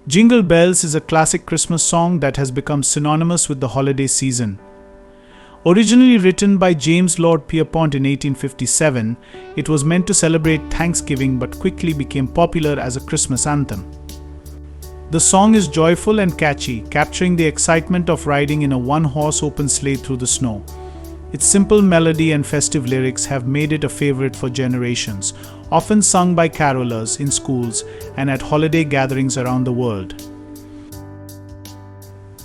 Jingle Bells is a classic Christmas song that has become synonymous with the holiday season. Originally written by James Lord Pierpont in 1857, it was meant to celebrate Thanksgiving but quickly became popular as a Christmas anthem. The song is joyful and catchy, capturing the excitement of riding in a one-horse open sleigh through the snow. Its simple melody and festive lyrics have made it a favorite for generations, often sung by carolers in schools and at holiday gatherings around the world.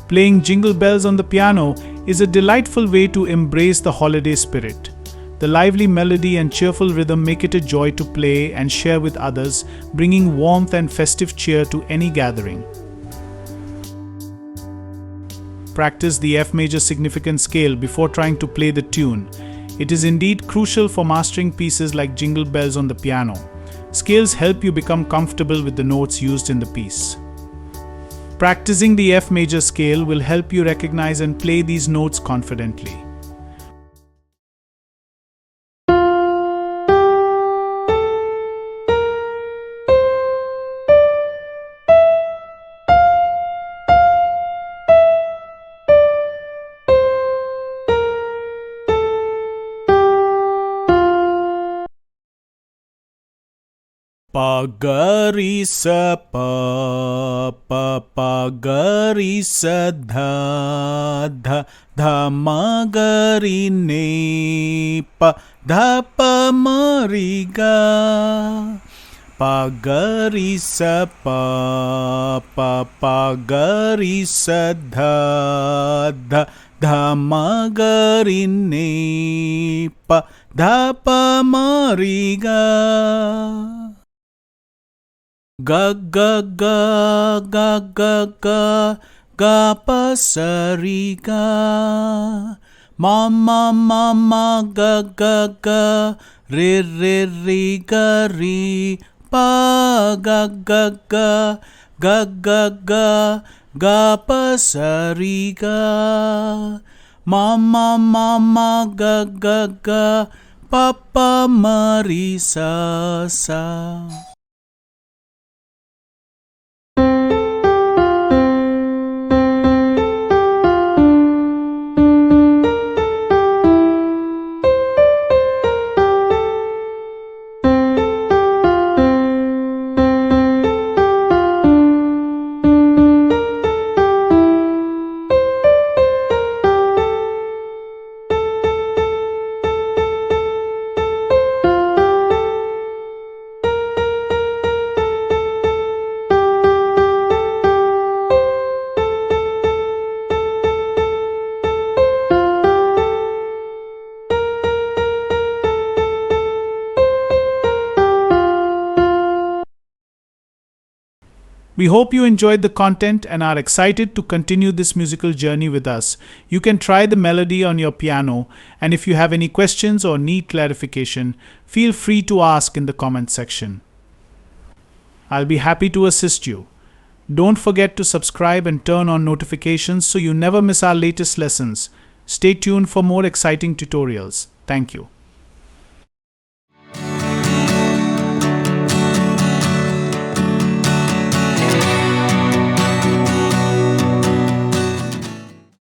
Playing Jingle Bells on the piano is a delightful way to embrace the holiday spirit. The lively melody and cheerful rhythm make it a joy to play and share with others, bringing warmth and festive cheer to any gathering. Practice the F major significant scale before trying to play the tune. It is indeed crucial for mastering pieces like Jingle Bells on the piano. Scales help you become comfortable with the notes used in the piece. Practicing the F major scale will help you recognize and play these notes confidently. Pa ga ri sa pa pa pa ga ri sa dha dha dha ma ga ri ne pa dha pa ma ri ga pa ga ri sa pa pa pa ga ri sa dha dha dha ma ga ri ne pa dha pa ma ri ga. Ga ga ga ga ga ga ga pa sa ri ga ma ma ma ma ga ga ga re re re ga ri pa ga ga ga ga ga ga ga pa sa ri ga ma ma ma ma ga ga ga pa pa ma ri sa sa. We hope you enjoyed the content and are excited to continue this musical journey with us. You can try the melody on your piano, and if you have any questions or need clarification, feel free to ask in the comment section. I'll be happy to assist you. Don't forget to subscribe and turn on notifications so you never miss our latest lessons. Stay tuned for more exciting tutorials. Thank you.